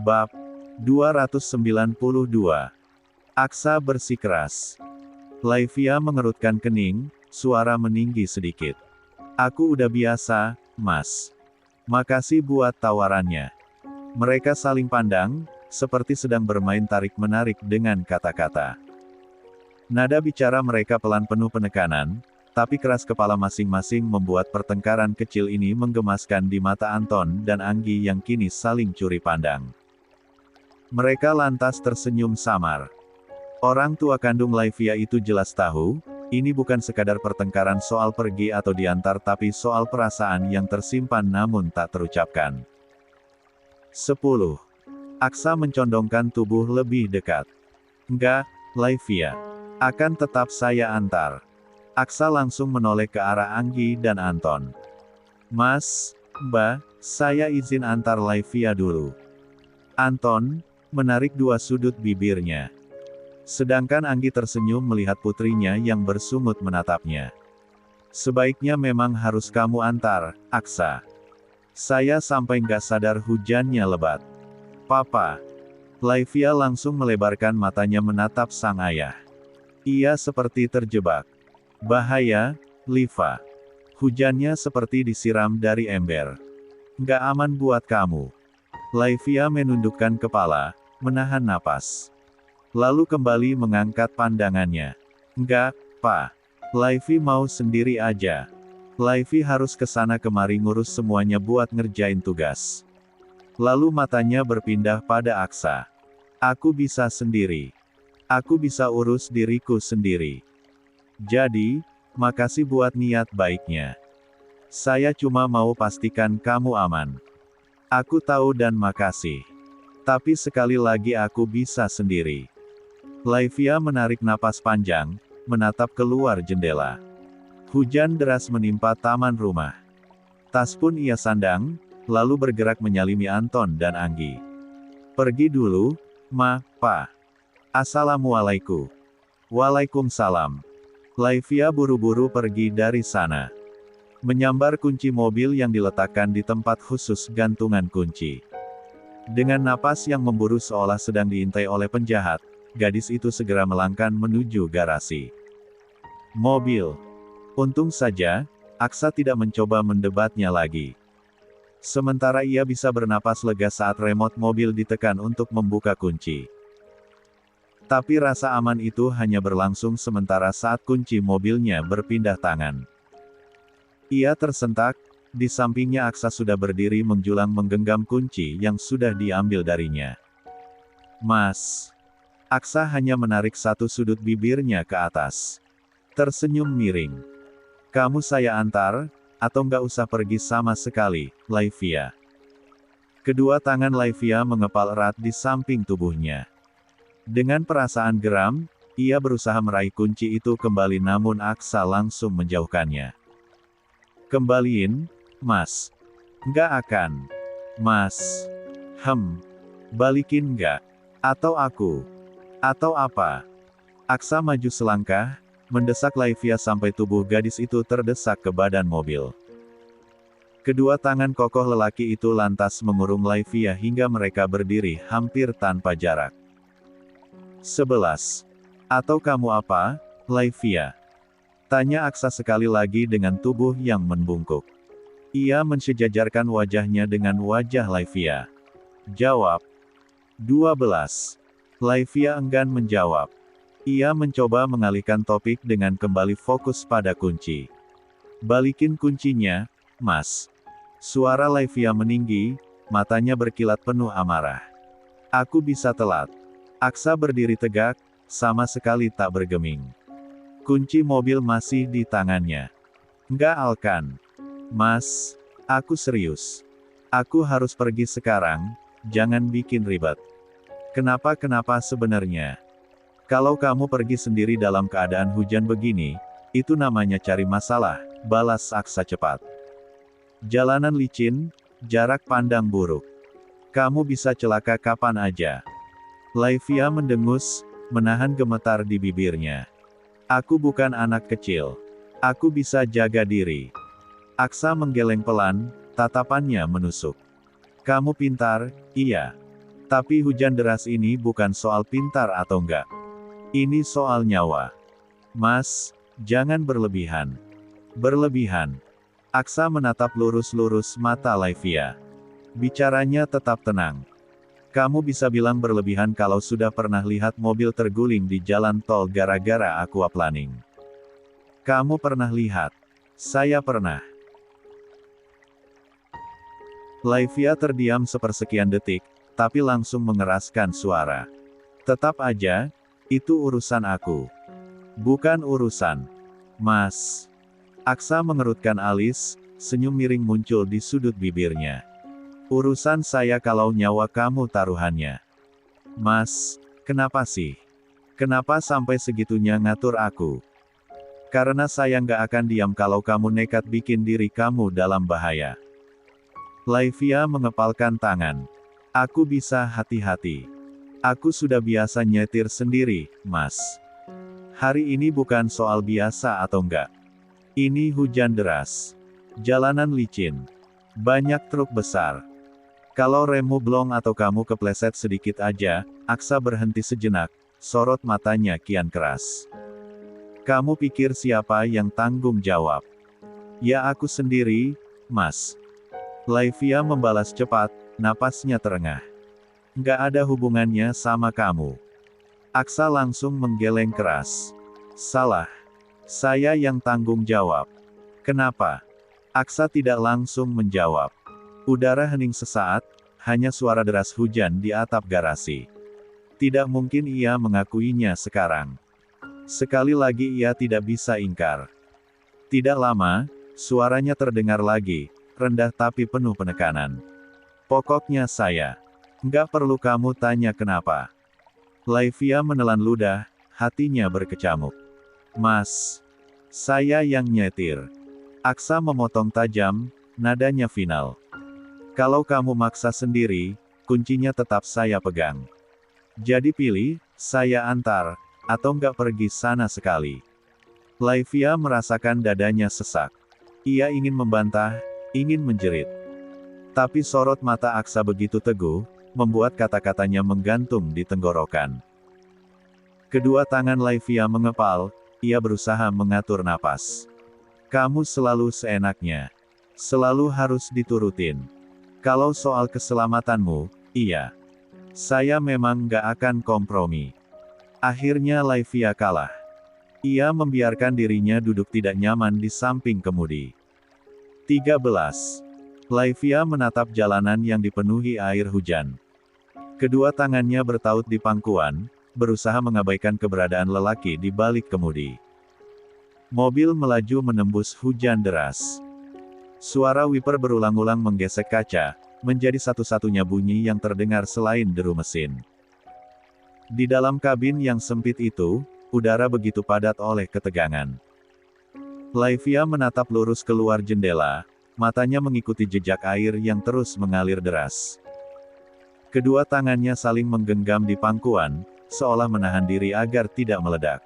Bab 292. Aksa bersikeras. Laivia mengerutkan kening, suara meninggi sedikit. Aku udah biasa, Mas. Makasih buat tawarannya. Mereka saling pandang, seperti sedang bermain tarik-menarik dengan kata-kata. Nada bicara mereka pelan penuh penekanan, tapi keras kepala masing-masing membuat pertengkaran kecil ini menggemaskan di mata Anton dan Anggi yang kini saling curi pandang. Mereka lantas tersenyum samar. Orang tua kandung Laivia itu jelas tahu, ini bukan sekadar pertengkaran soal pergi atau diantar tapi soal perasaan yang tersimpan namun tak terucapkan. 10. Aksa mencondongkan tubuh lebih dekat. Enggak, Laivia. Akan tetap saya antar. Aksa langsung menoleh ke arah Anggi dan Anton. Mas, Mbak, saya izin antar Laivia dulu. Anton menarik dua sudut bibirnya. Sedangkan Anggi tersenyum melihat putrinya yang bersungut menatapnya. Sebaiknya memang harus kamu antar, Aksa. Saya sampai nggak sadar hujannya lebat. Papa. Laivia langsung melebarkan matanya menatap sang ayah. Ia seperti terjebak. Bahaya, Liva. Hujannya seperti disiram dari ember. Nggak aman buat kamu. Laivia menundukkan kepala, menahan napas. Lalu kembali mengangkat pandangannya. Enggak, Pak. Laivi mau sendiri aja. Laivi harus kesana kemari ngurus semuanya buat ngerjain tugas. Lalu matanya berpindah pada Aksa. Aku bisa sendiri. Aku bisa urus diriku sendiri. Jadi, makasih buat niat baiknya. Saya cuma mau pastikan kamu aman. Aku tahu dan makasih. Tapi sekali lagi aku bisa sendiri. Laivia menarik napas panjang, menatap keluar jendela. Hujan deras menimpa taman rumah. Tas pun ia sandang, lalu bergerak menyalimi Anton dan Anggi. Pergi dulu, Ma, Pa. Assalamualaikum. Waalaikumsalam. Laivia buru-buru pergi dari sana. Menyambar kunci mobil yang diletakkan di tempat khusus gantungan kunci. Dengan napas yang memburu seolah sedang diintai oleh penjahat, gadis itu segera melangkah menuju garasi. Mobil. Untung saja, Aksa tidak mencoba mendebatnya lagi. Sementara ia bisa bernapas lega saat remote mobil ditekan untuk membuka kunci. Tapi rasa aman itu hanya berlangsung sementara saat kunci mobilnya berpindah tangan. Ia tersentak, di sampingnya Aksa sudah berdiri menjulang menggenggam kunci yang sudah diambil darinya. Mas. Aksa hanya menarik satu sudut bibirnya ke atas. Tersenyum miring. Kamu saya antar, atau nggak usah pergi sama sekali, Laivia. Kedua tangan Laivia mengepal erat di samping tubuhnya. Dengan perasaan geram, ia berusaha meraih kunci itu kembali namun Aksa langsung menjauhkannya. Kembaliin, Mas. Nggak akan. Mas. Balikin nggak? Atau aku? Atau apa? Aksa maju selangkah, mendesak Laivia sampai tubuh gadis itu terdesak ke badan mobil. Kedua tangan kokoh lelaki itu lantas mengurung Laivia hingga mereka berdiri hampir tanpa jarak. 11. Atau kamu apa, Laivia? Tanya Aksa sekali lagi dengan tubuh yang membungkuk. Ia mensejajarkan wajahnya dengan wajah Laivia. Jawab. 12. Laivia enggan menjawab. Ia mencoba mengalihkan topik dengan kembali fokus pada kunci. Balikin kuncinya, Mas. Suara Laivia meninggi, matanya berkilat penuh amarah. Aku bisa telat. Aksa berdiri tegak, sama sekali tak bergeming. Kunci mobil masih di tangannya. Enggak Alkan. Mas, aku serius. Aku harus pergi sekarang, jangan bikin ribet. Kenapa sebenarnya? Kalau kamu pergi sendiri dalam keadaan hujan begini, itu namanya cari masalah, balas Aksa cepat. Jalanan licin, jarak pandang buruk. Kamu bisa celaka kapan aja. Laivia mendengus, menahan gemetar di bibirnya. Aku bukan anak kecil. Aku bisa jaga diri. Aksa menggeleng pelan, tatapannya menusuk. Kamu pintar, iya. Tapi hujan deras ini bukan soal pintar atau enggak. Ini soal nyawa. Mas, jangan berlebihan. Berlebihan. Aksa menatap lurus-lurus mata Laivia. Bicaranya tetap tenang. Kamu bisa bilang berlebihan kalau sudah pernah lihat mobil terguling di jalan tol gara-gara aquaplaning. Kamu pernah lihat? Saya pernah. Laivia terdiam sepersekian detik, tapi langsung mengeraskan suara. Tetap aja, itu urusan aku. Bukan urusan Mas. Aksa mengerutkan alis, senyum miring muncul di sudut bibirnya. Urusan saya kalau nyawa kamu taruhannya. Mas, kenapa sih? Kenapa sampai segitunya ngatur aku? Karena saya nggak akan diam kalau kamu nekat bikin diri kamu dalam bahaya. Laivia mengepalkan tangan. Aku bisa hati-hati. Aku sudah biasa nyetir sendiri, Mas. Hari ini bukan soal biasa atau enggak. Ini hujan deras. Jalanan licin. Banyak truk besar. Kalau remmu blong atau kamu kepleset sedikit aja, Aksa berhenti sejenak, sorot matanya kian keras. Kamu pikir siapa yang tanggung jawab? Ya aku sendiri, Mas. Laivia membalas cepat, napasnya terengah. Nggak ada hubungannya sama kamu. Aksa langsung menggeleng keras. Salah. Saya yang tanggung jawab. Kenapa? Aksa tidak langsung menjawab. Udara hening sesaat, hanya suara deras hujan di atap garasi. Tidak mungkin ia mengakuinya sekarang. Sekali lagi ia tidak bisa ingkar. Tidak lama, suaranya terdengar lagi, rendah tapi penuh penekanan. Pokoknya saya. Nggak perlu kamu tanya kenapa. Laivia menelan ludah, hatinya berkecamuk. Mas. Saya yang nyetir. Aksa memotong tajam, nadanya final. Kalau kamu maksa sendiri, kuncinya tetap saya pegang. Jadi pilih, saya antar, atau nggak pergi sana sekali. Laivia merasakan dadanya sesak. Ia ingin membantah, ingin menjerit. Tapi sorot mata Aksa begitu teguh, membuat kata-katanya menggantung di tenggorokan. Kedua tangan Laivia mengepal, ia berusaha mengatur napas. Kamu selalu seenaknya. Selalu harus diturutin. Kalau soal keselamatanmu, iya. Saya memang nggak akan kompromi. Akhirnya Laivia kalah. Ia membiarkan dirinya duduk tidak nyaman di samping kemudi. 13. Laivia menatap jalanan yang dipenuhi air hujan. Kedua tangannya bertaut di pangkuan, berusaha mengabaikan keberadaan lelaki di balik kemudi. Mobil melaju menembus hujan deras. Suara wiper berulang-ulang menggesek kaca, menjadi satu-satunya bunyi yang terdengar selain deru mesin. Di dalam kabin yang sempit itu, udara begitu padat oleh ketegangan. Laivia menatap lurus keluar jendela, matanya mengikuti jejak air yang terus mengalir deras. Kedua tangannya saling menggenggam di pangkuan, seolah menahan diri agar tidak meledak.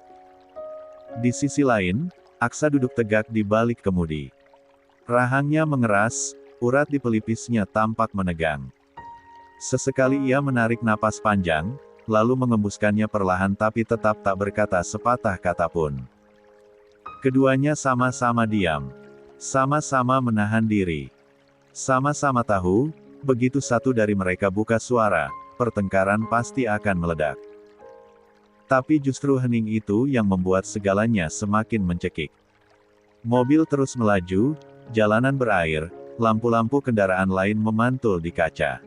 Di sisi lain, Aksa duduk tegak di balik kemudi. Rahangnya mengeras, urat di pelipisnya tampak menegang. Sesekali ia menarik napas panjang, lalu mengembuskannya perlahan tapi tetap tak berkata sepatah kata pun. Keduanya sama-sama diam. Sama-sama menahan diri. Sama-sama tahu, begitu satu dari mereka buka suara, pertengkaran pasti akan meledak. Tapi justru hening itu yang membuat segalanya semakin mencekik. Mobil terus melaju, jalanan berair, lampu-lampu kendaraan lain memantul di kaca.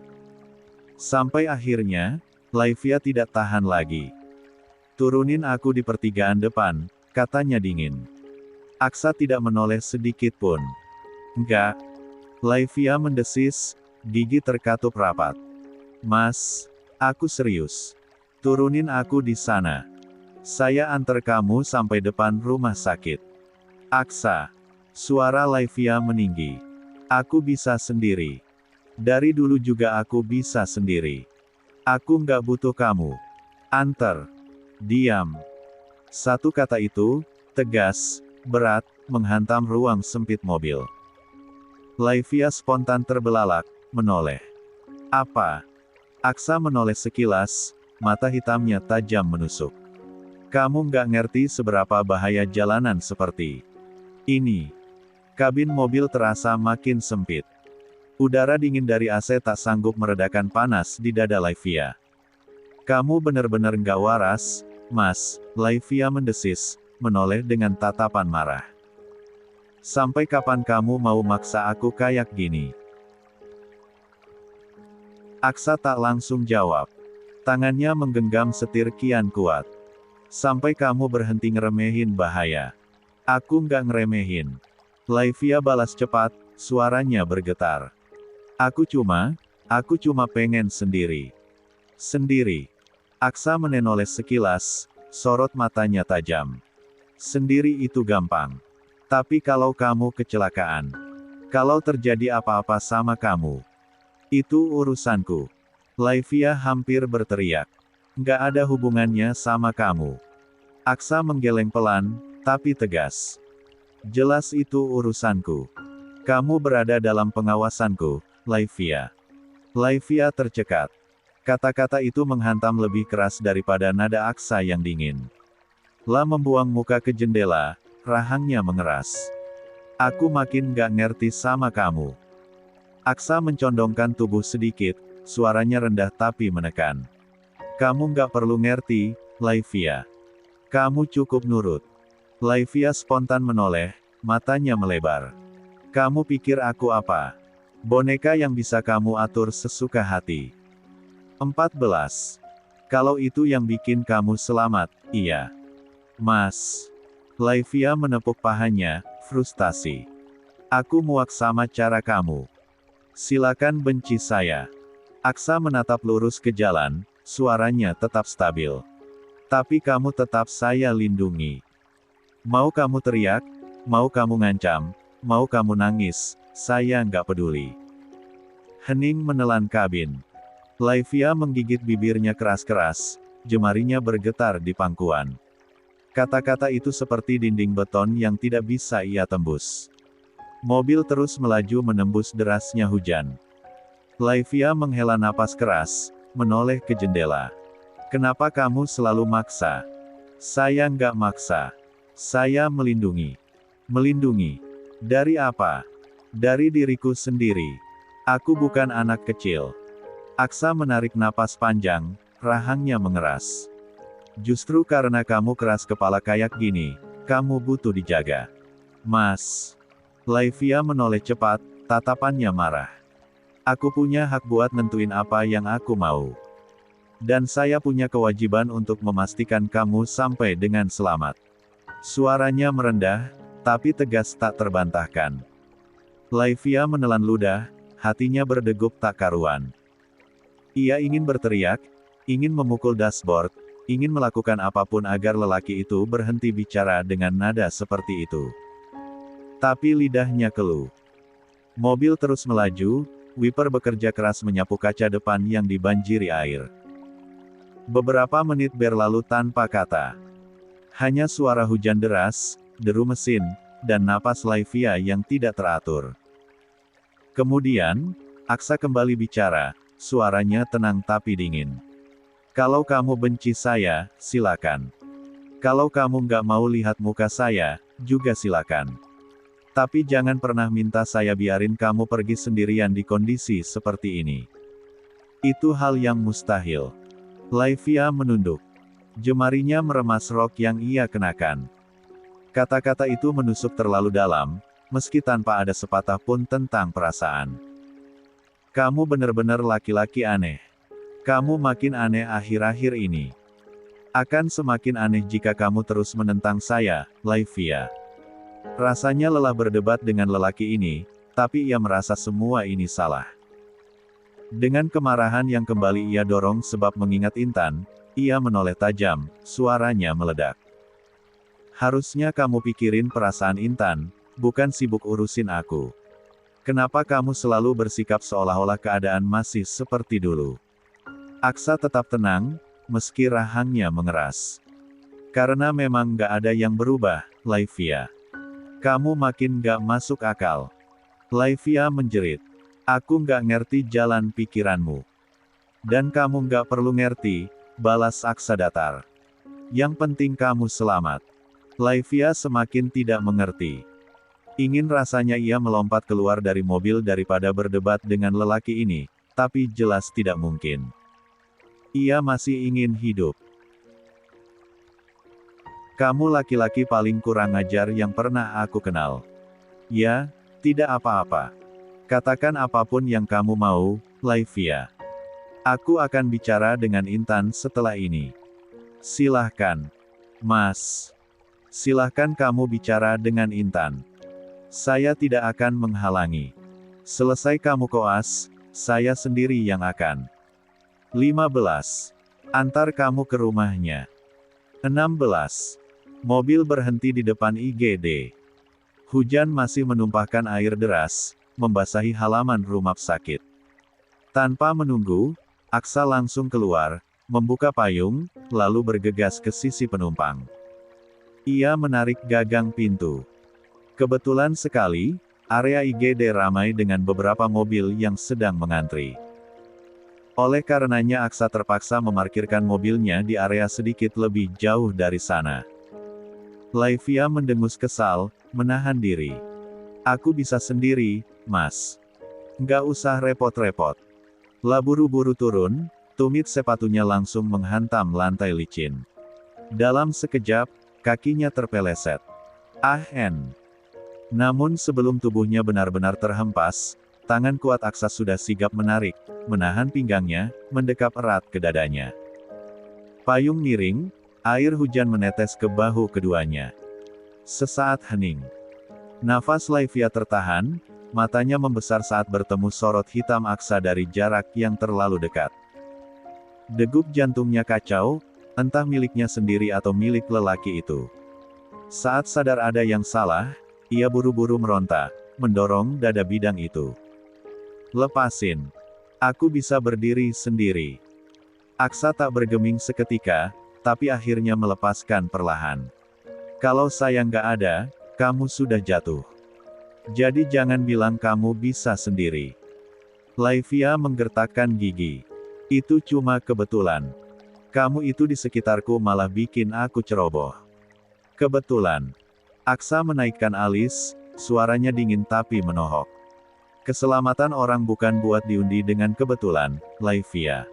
Sampai akhirnya, Laivia tidak tahan lagi. Turunin aku di pertigaan depan, katanya dingin. Aksa tidak menoleh sedikit pun. Enggak. Laivia mendesis, gigi terkatup rapat. Mas, aku serius. Turunin aku di sana. Saya antar kamu sampai depan rumah sakit. Aksa. Suara Laivia meninggi. Aku bisa sendiri. Dari dulu juga aku bisa sendiri. Aku nggak butuh kamu. Antar. Diam. Satu kata itu, tegas, berat, menghantam ruang sempit mobil. Laivia spontan terbelalak, menoleh. Apa? Aksa menoleh sekilas, mata hitamnya tajam menusuk. Kamu nggak ngerti seberapa bahaya jalanan seperti ini. Kabin mobil terasa makin sempit. Udara dingin dari AC tak sanggup meredakan panas di dada Laivia. Kamu benar-benar nggak waras, Mas, Laivia mendesis, menoleh dengan tatapan marah. Sampai kapan kamu mau maksa aku kayak gini? Aksa tak langsung jawab. Tangannya menggenggam setir kian kuat. Sampai kamu berhenti ngeremehin bahaya. Aku nggak ngeremehin. Laivia balas cepat, suaranya bergetar. Aku cuma pengen sendiri. Sendiri. Aksa menoleh sekilas, sorot matanya tajam. Sendiri itu gampang. Tapi kalau kamu kecelakaan, kalau terjadi apa-apa sama kamu, itu urusanku. Laivia hampir berteriak. Nggak ada hubungannya sama kamu. Aksa menggeleng pelan, tapi tegas. Jelas itu urusanku. Kamu berada dalam pengawasanku, Laivia. Laivia tercekat. Kata-kata itu menghantam lebih keras daripada nada Aksa yang dingin. La membuang muka ke jendela, rahangnya mengeras. Aku makin gak ngerti sama kamu. Aksa mencondongkan tubuh sedikit, suaranya rendah tapi menekan. Kamu gak perlu ngerti, Laivia. Kamu cukup nurut. Laivia spontan menoleh, matanya melebar. Kamu pikir aku apa? Boneka yang bisa kamu atur sesuka hati. 14. Kalau itu yang bikin kamu selamat, iya. Mas. Laivia menepuk pahanya, frustasi. Aku muak sama cara kamu. Silakan benci saya. Aksa menatap lurus ke jalan, suaranya tetap stabil. Tapi kamu tetap saya lindungi. Mau kamu teriak, mau kamu ngancam, mau kamu nangis, saya nggak peduli. Hening menelan kabin. Laivia menggigit bibirnya keras-keras, jemarinya bergetar di pangkuan. Kata-kata itu seperti dinding beton yang tidak bisa ia tembus. Mobil terus melaju menembus derasnya hujan. Laivia menghela napas keras, menoleh ke jendela. Kenapa kamu selalu maksa? Saya nggak maksa. Saya melindungi. Melindungi. Dari apa? Dari diriku sendiri. Aku bukan anak kecil. Aksa menarik napas panjang, rahangnya mengeras. Justru karena kamu keras kepala kayak gini, kamu butuh dijaga. Mas. Laivia menoleh cepat, tatapannya marah. Aku punya hak buat nentuin apa yang aku mau. Dan saya punya kewajiban untuk memastikan kamu sampai dengan selamat. Suaranya merendah, tapi tegas tak terbantahkan. Laivia menelan ludah, hatinya berdegup tak karuan. Ia ingin berteriak, ingin memukul dashboard, ingin melakukan apapun agar lelaki itu berhenti bicara dengan nada seperti itu. Tapi lidahnya keluh. Mobil terus melaju, wiper bekerja keras menyapu kaca depan yang dibanjiri air. Beberapa menit berlalu tanpa kata. Hanya suara hujan deras, deru mesin, dan napas Laivia yang tidak teratur. Kemudian, Aksa kembali bicara, suaranya tenang tapi dingin. Kalau kamu benci saya, silakan. Kalau kamu nggak mau lihat muka saya, juga silakan. Tapi jangan pernah minta saya biarin kamu pergi sendirian di kondisi seperti ini. Itu hal yang mustahil. Laivia menunduk. Jemarinya meremas rok yang ia kenakan. Kata-kata itu menusuk terlalu dalam, meski tanpa ada sepatah pun tentang perasaan. Kamu benar-benar laki-laki aneh. Kamu makin aneh akhir-akhir ini. Akan semakin aneh jika kamu terus menentang saya, Laivia. Rasanya lelah berdebat dengan lelaki ini, tapi ia merasa semua ini salah. Dengan kemarahan yang kembali ia dorong sebab mengingat Intan, ia menoleh tajam, suaranya meledak. Harusnya kamu pikirin perasaan Intan, bukan sibuk urusin aku. Kenapa kamu selalu bersikap seolah-olah keadaan masih seperti dulu? Aksa tetap tenang, meski rahangnya mengeras. Karena memang gak ada yang berubah, Laivia. Kamu makin gak masuk akal. Laivia menjerit. Aku gak ngerti jalan pikiranmu. Dan kamu nggak perlu ngerti, balas Aksa datar. Yang penting kamu selamat. Laivia semakin tidak mengerti. Ingin rasanya ia melompat keluar dari mobil daripada berdebat dengan lelaki ini, tapi jelas tidak mungkin. Ia masih ingin hidup. Kamu laki-laki paling kurang ajar yang pernah aku kenal. Ya, tidak apa-apa. Katakan apapun yang kamu mau, Laivia. Aku akan bicara dengan Intan setelah ini. Silahkan. Mas. Silahkan kamu bicara dengan Intan. Saya tidak akan menghalangi. Selesai kamu koas, saya sendiri yang akan. 15. Antar kamu ke rumahnya. 16. Mobil berhenti di depan IGD. Hujan masih menumpahkan air deras, membasahi halaman rumah sakit. Tanpa menunggu, Aksa langsung keluar, membuka payung, lalu bergegas ke sisi penumpang. Ia menarik gagang pintu. Kebetulan sekali, area IGD ramai dengan beberapa mobil yang sedang mengantri. Oleh karenanya Aksa terpaksa memarkirkan mobilnya di area sedikit lebih jauh dari sana. Laivia mendengus kesal, menahan diri. Aku bisa sendiri, Mas. Nggak usah repot-repot. Lah buru-buru turun, tumit sepatunya langsung menghantam lantai licin. Dalam sekejap, kakinya terpeleset. Namun sebelum tubuhnya benar-benar terhempas, tangan kuat Aksa sudah sigap menarik, menahan pinggangnya, mendekap erat ke dadanya. Payung miring, air hujan menetes ke bahu keduanya. Sesaat hening. Nafas Laivia tertahan, matanya membesar saat bertemu sorot hitam Aksa dari jarak yang terlalu dekat. Degup jantungnya kacau, entah miliknya sendiri atau milik lelaki itu. Saat sadar ada yang salah, ia buru-buru meronta, mendorong dada bidang itu. Lepasin. Aku bisa berdiri sendiri. Aksa tak bergeming seketika, tapi akhirnya melepaskan perlahan. Kalau saya nggak ada, kamu sudah jatuh. Jadi jangan bilang kamu bisa sendiri. Laivia menggertakkan gigi. Itu cuma kebetulan. Kamu itu di sekitarku malah bikin aku ceroboh. Kebetulan. Aksa menaikkan alis, suaranya dingin tapi menohok. Keselamatan orang bukan buat diundi dengan kebetulan, Laivia.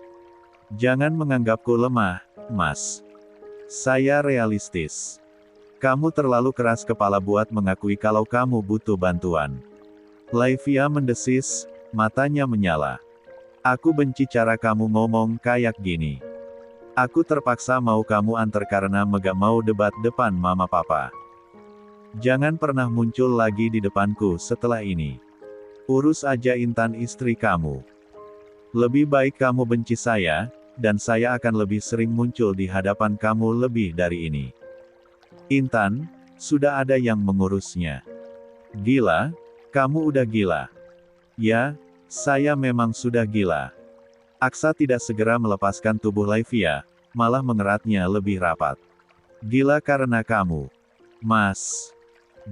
Jangan menganggapku lemah, Mas. Saya realistis. Kamu terlalu keras kepala buat mengakui kalau kamu butuh bantuan. Laivia mendesis, matanya menyala. Aku benci cara kamu ngomong kayak gini. Aku terpaksa mau kamu antar karena megak mau debat depan mama papa. Jangan pernah muncul lagi di depanku setelah ini. Urus aja Intan istri kamu. Lebih baik kamu benci saya, dan saya akan lebih sering muncul di hadapan kamu lebih dari ini. Intan, sudah ada yang mengurusnya. Gila? Kamu udah gila. Ya, saya memang sudah gila. Aksa tidak segera melepaskan tubuh Laivia, malah mengeratnya lebih rapat. Gila karena kamu. Mas.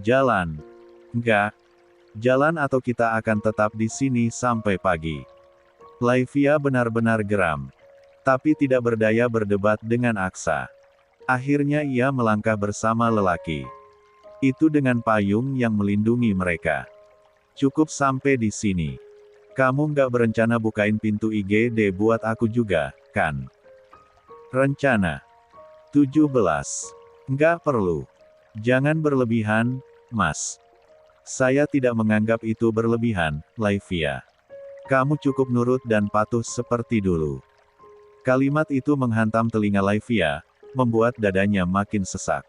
Jalan. Enggak. Jalan atau kita akan tetap di sini sampai pagi. Laivia benar-benar geram. Tapi tidak berdaya berdebat dengan Aksa. Akhirnya ia melangkah bersama lelaki itu dengan payung yang melindungi mereka. Cukup sampai di sini. Kamu nggak berencana bukain pintu IGD buat aku juga, kan? Rencana. 17. Nggak perlu. Jangan berlebihan, Mas. Saya tidak menganggap itu berlebihan, Laivia. Kamu cukup nurut dan patuh seperti dulu. Kalimat itu menghantam telinga Laivia, membuat dadanya makin sesak.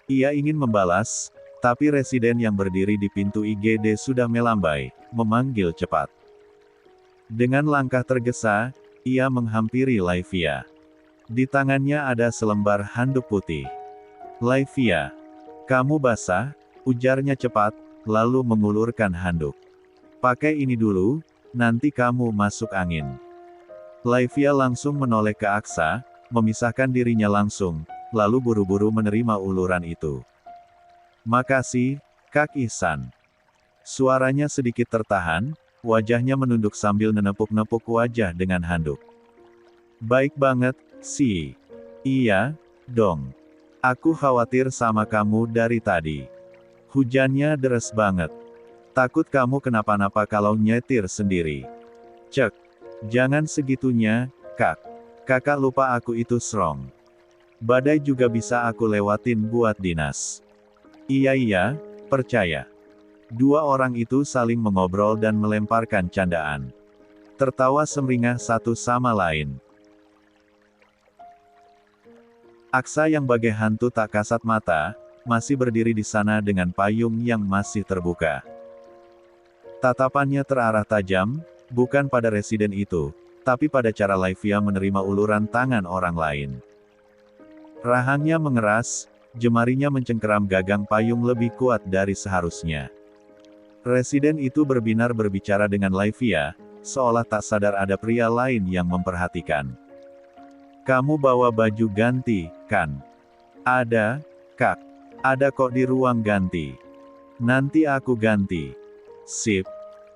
Ia ingin membalas, tapi residen yang berdiri di pintu IGD sudah melambai, memanggil cepat. Dengan langkah tergesa, ia menghampiri Laivia. Di tangannya ada selembar handuk putih. Laivia. Kamu basah, ujarnya cepat, lalu mengulurkan handuk. Pakai ini dulu, nanti kamu masuk angin. Laivia langsung menoleh ke Aksa, memisahkan dirinya langsung, lalu buru-buru menerima uluran itu. Makasih, Kak Ihsan. Suaranya sedikit tertahan, wajahnya menunduk sambil menepuk-nepuk wajah dengan handuk. Baik banget, sih. Iya, dong. Aku khawatir sama kamu dari tadi. Hujannya deras banget. Takut kamu kenapa-napa kalau nyetir sendiri. Cek. Jangan segitunya, Kak. Kakak lupa aku itu strong. Badai juga bisa aku lewatin buat dinas. Iya, percaya. Dua orang itu saling mengobrol dan melemparkan candaan. Tertawa semeringah satu sama lain. Aksa yang bagai hantu tak kasat mata, masih berdiri di sana dengan payung yang masih terbuka. Tatapannya terarah tajam, bukan pada residen itu, tapi pada cara Laivia menerima uluran tangan orang lain. Rahangnya mengeras, jemarinya mencengkeram gagang payung lebih kuat dari seharusnya. Residen itu berbinar berbicara dengan Laivia, seolah tak sadar ada pria lain yang memperhatikan. Kamu bawa baju ganti, kan? Ada, Kak. Ada kok di ruang ganti. Nanti aku ganti. Sip.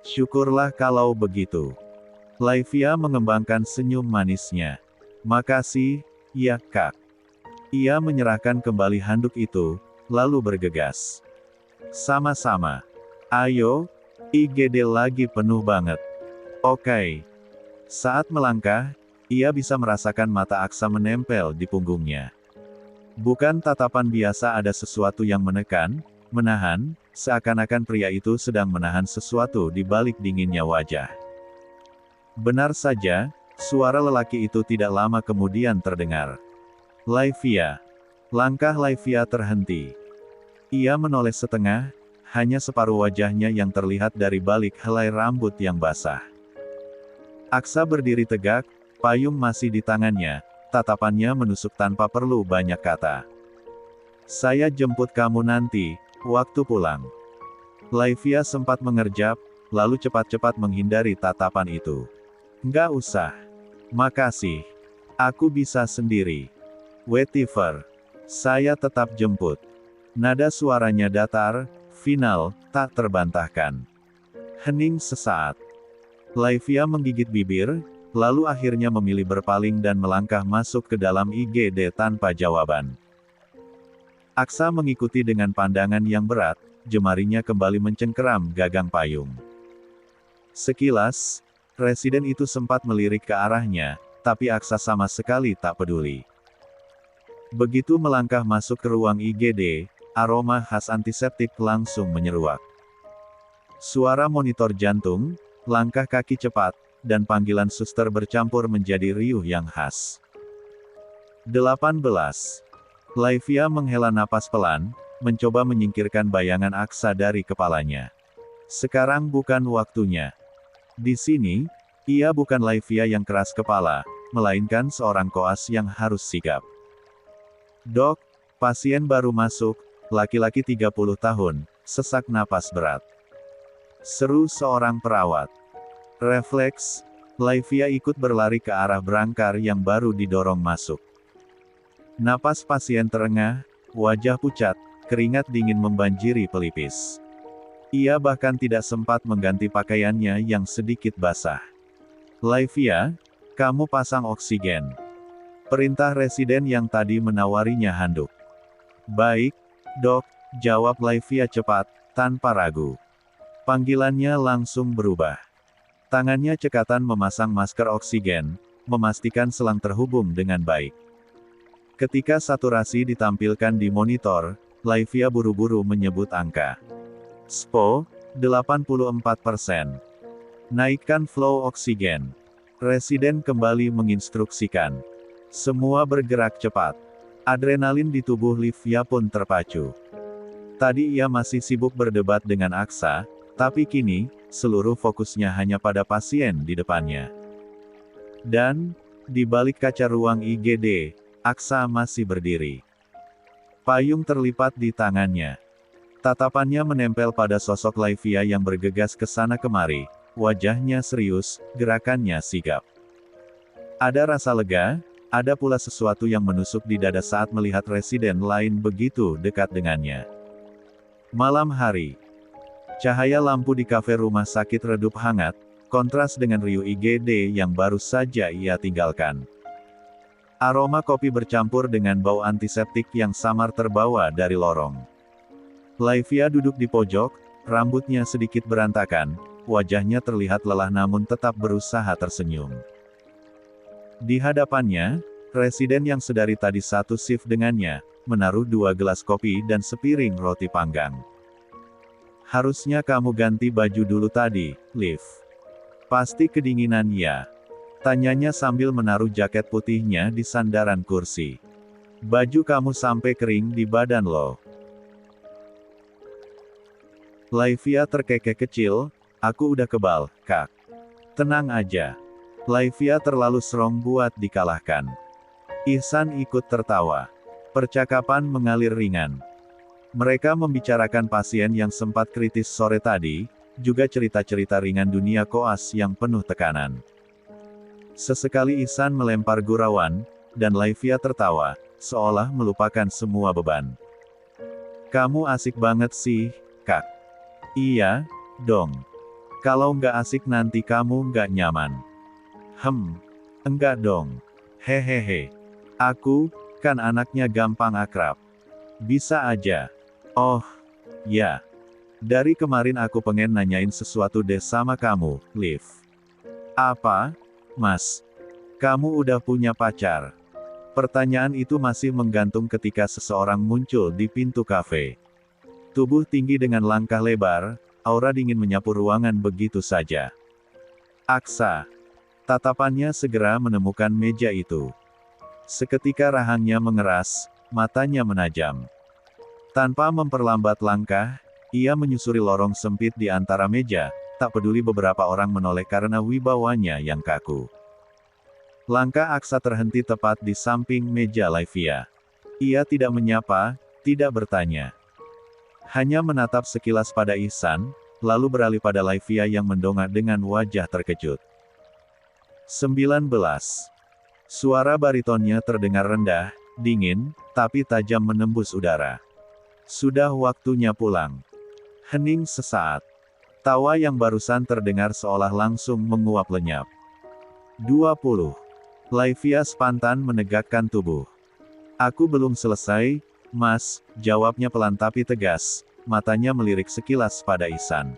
Syukurlah kalau begitu. Laivia mengembangkan senyum manisnya. Makasih, ya Kak. Ia menyerahkan kembali handuk itu, lalu bergegas. Sama-sama. Ayo, IGD lagi penuh banget. Oke. Saat melangkah, ia bisa merasakan mata Aksa menempel di punggungnya. Bukan tatapan biasa, ada sesuatu yang menekan, menahan, seakan-akan pria itu sedang menahan sesuatu di balik dinginnya wajah. Benar saja, suara lelaki itu tidak lama kemudian terdengar. Laivia. Langkah Laivia terhenti. Ia menoleh setengah, hanya separuh wajahnya yang terlihat dari balik helai rambut yang basah. Aksa berdiri tegak, payung masih di tangannya, tatapannya menusuk tanpa perlu banyak kata. Saya jemput kamu nanti, waktu pulang. Laivia sempat mengerjap, lalu cepat-cepat menghindari tatapan itu. Nggak usah. Makasih. Aku bisa sendiri. Whatever. Saya tetap jemput. Nada suaranya datar, final, tak terbantahkan. Hening sesaat. Laivia menggigit bibir, lalu akhirnya memilih berpaling dan melangkah masuk ke dalam IGD tanpa jawaban. Aksa mengikuti dengan pandangan yang berat, jemarinya kembali mencengkeram gagang payung. Sekilas, residen itu sempat melirik ke arahnya, tapi Aksa sama sekali tak peduli. Begitu melangkah masuk ke ruang IGD, aroma khas antiseptik langsung menyeruak. Suara monitor jantung, langkah kaki cepat, dan panggilan suster bercampur menjadi riuh yang khas. 18. Laivia menghela napas pelan, mencoba menyingkirkan bayangan Aksa dari kepalanya. Sekarang bukan waktunya. Di sini, ia bukan Laivia yang keras kepala, melainkan seorang koas yang harus sigap. Dok, pasien baru masuk, laki-laki 30 tahun, sesak napas berat. Seru seorang perawat. Refleks, Laivia ikut berlari ke arah berangkar yang baru didorong masuk. Napas pasien terengah, wajah pucat, keringat dingin membanjiri pelipis. Ia bahkan tidak sempat mengganti pakaiannya yang sedikit basah. Laivia, kamu pasang oksigen. Perintah residen yang tadi menawarinya handuk. Baik, dok, jawab Laivia cepat, tanpa ragu. Panggilannya langsung berubah. Tangannya cekatan memasang masker oksigen, memastikan selang terhubung dengan baik. Ketika saturasi ditampilkan di monitor, Laivia buru-buru menyebut angka. SPO, 84%. Naikkan flow oksigen. Residen kembali menginstruksikan. Semua bergerak cepat. Adrenalin di tubuh Laivia pun terpacu. Tadi ia masih sibuk berdebat dengan Aksa, tapi kini, seluruh fokusnya hanya pada pasien di depannya. Dan, di balik kaca ruang IGD, Aksa masih berdiri. Payung terlipat di tangannya. Tatapannya menempel pada sosok Laivia yang bergegas ke sana kemari, wajahnya serius, gerakannya sigap. Ada rasa lega, ada pula sesuatu yang menusuk di dada saat melihat residen lain begitu dekat dengannya. Malam hari. Cahaya lampu di kafe rumah sakit redup hangat, kontras dengan riuh IGD yang baru saja ia tinggalkan. Aroma kopi bercampur dengan bau antiseptik yang samar terbawa dari lorong. Laivia duduk di pojok, rambutnya sedikit berantakan, wajahnya terlihat lelah namun tetap berusaha tersenyum. Di hadapannya, residen yang sedari tadi satu shift dengannya, menaruh 2 gelas kopi dan sepiring roti panggang. Harusnya kamu ganti baju dulu tadi, Liv. Pasti kedinginan ya? Tanyanya sambil menaruh jaket putihnya di sandaran kursi. Baju kamu sampai kering di badan loh. Laivia terkekeh kecil, aku udah kebal, Kak. Tenang aja. Laivia terlalu strong buat dikalahkan. Ihsan ikut tertawa. Percakapan mengalir ringan. Mereka membicarakan pasien yang sempat kritis sore tadi, juga cerita-cerita ringan dunia koas yang penuh tekanan. Sesekali Ihsan melempar gurauan, dan Laivia tertawa, seolah melupakan semua beban. Kamu asik banget sih, Kak. Iya, dong. Kalau nggak asik nanti kamu nggak nyaman. Enggak dong. Hehehe. Aku, kan anaknya gampang akrab. Bisa aja. Oh, ya. Dari kemarin aku pengen nanyain sesuatu deh sama kamu, Liv. Apa? Mas, kamu udah punya pacar? Pertanyaan itu masih menggantung ketika seseorang muncul di pintu kafe. Tubuh tinggi dengan langkah lebar, aura dingin menyapu ruangan begitu saja. Aksa. Tatapannya segera menemukan meja itu. Seketika rahangnya mengeras, matanya menajam. Tanpa memperlambat langkah, ia menyusuri lorong sempit di antara meja, tak peduli beberapa orang menoleh karena wibawanya yang kaku. Langkah Aksa terhenti tepat di samping meja Laivia. Ia tidak menyapa, tidak bertanya. Hanya menatap sekilas pada Ihsan, lalu beralih pada Laivia yang mendongak dengan wajah terkejut. 19. Suara baritonnya terdengar rendah, dingin, tapi tajam menembus udara. Sudah waktunya pulang. Hening sesaat. Tawa yang barusan terdengar seolah langsung menguap lenyap. 20. Laivia spontan menegakkan tubuh. Aku belum selesai, Mas, jawabnya pelan tapi tegas, matanya melirik sekilas pada Ihsan.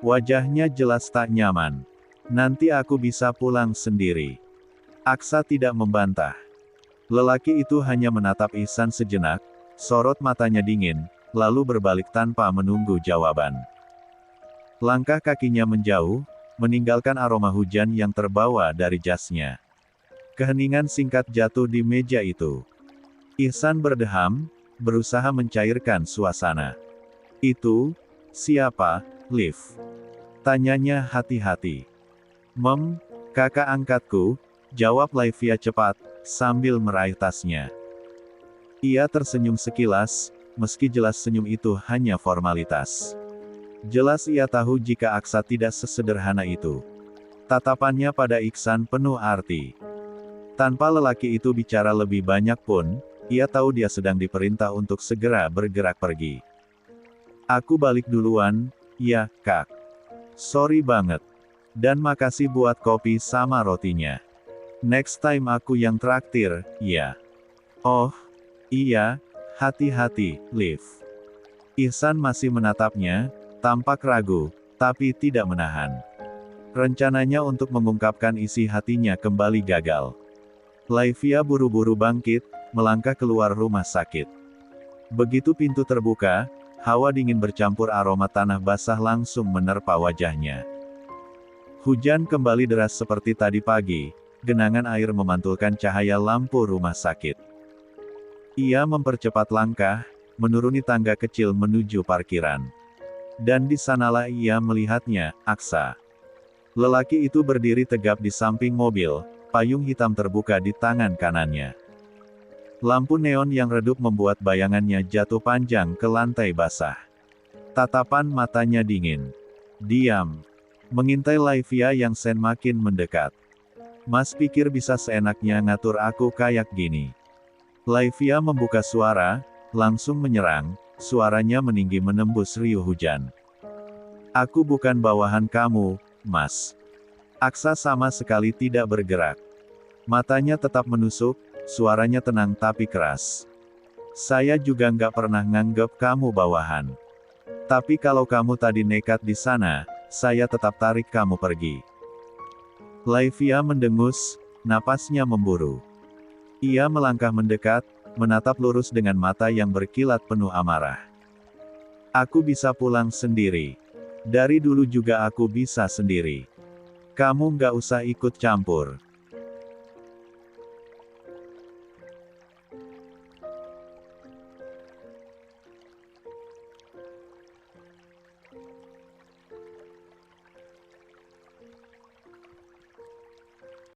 Wajahnya jelas tak nyaman. Nanti aku bisa pulang sendiri. Aksa tidak membantah. Lelaki itu hanya menatap Ihsan sejenak, sorot matanya dingin, lalu berbalik tanpa menunggu jawaban. Langkah kakinya menjauh, meninggalkan aroma hujan yang terbawa dari jasnya. Keheningan singkat jatuh di meja itu. Ihsan berdeham, berusaha mencairkan suasana. Itu, siapa, Liv? Tanyanya hati-hati. Kakak angkatku, jawab Laivia cepat, sambil meraih tasnya. Ia tersenyum sekilas, meski jelas senyum itu hanya formalitas. Jelas ia tahu jika Aksa tidak sesederhana itu. Tatapannya pada Ihsan penuh arti. Tanpa lelaki itu bicara lebih banyak pun, ia tahu dia sedang diperintah untuk segera bergerak pergi. Aku balik duluan, ya, Kak. Sorry banget. Dan makasih buat kopi sama rotinya. Next time aku yang traktir, ya. Oh, iya, hati-hati, Liv. Ihsan masih menatapnya, tampak ragu, tapi tidak menahan. Rencananya untuk mengungkapkan isi hatinya kembali gagal. Laivia buru-buru bangkit, melangkah keluar rumah sakit. Begitu pintu terbuka, hawa dingin bercampur aroma tanah basah langsung menerpa wajahnya. Hujan kembali deras seperti tadi pagi, genangan air memantulkan cahaya lampu rumah sakit. Ia mempercepat langkah, menuruni tangga kecil menuju parkiran. Dan di sanalah ia melihatnya, Aksa. Lelaki itu berdiri tegap di samping mobil, payung hitam terbuka di tangan kanannya. Lampu neon yang redup membuat bayangannya jatuh panjang ke lantai basah. Tatapan matanya dingin. Diam. Mengintai Laivia yang semakin mendekat. Mas pikir bisa seenaknya ngatur aku kayak gini. Laivia membuka suara, langsung menyerang, suaranya meninggi menembus riuh hujan. Aku bukan bawahan kamu, Mas. Aksa sama sekali tidak bergerak. Matanya tetap menusuk, suaranya tenang tapi keras. Saya juga nggak pernah nganggep kamu bawahan. Tapi kalau kamu tadi nekat di sana, saya tetap tarik kamu pergi. Laivia mendengus, napasnya memburu. Ia melangkah mendekat, menatap lurus dengan mata yang berkilat penuh amarah. Aku bisa pulang sendiri. Dari dulu juga aku bisa sendiri. Kamu nggak usah ikut campur.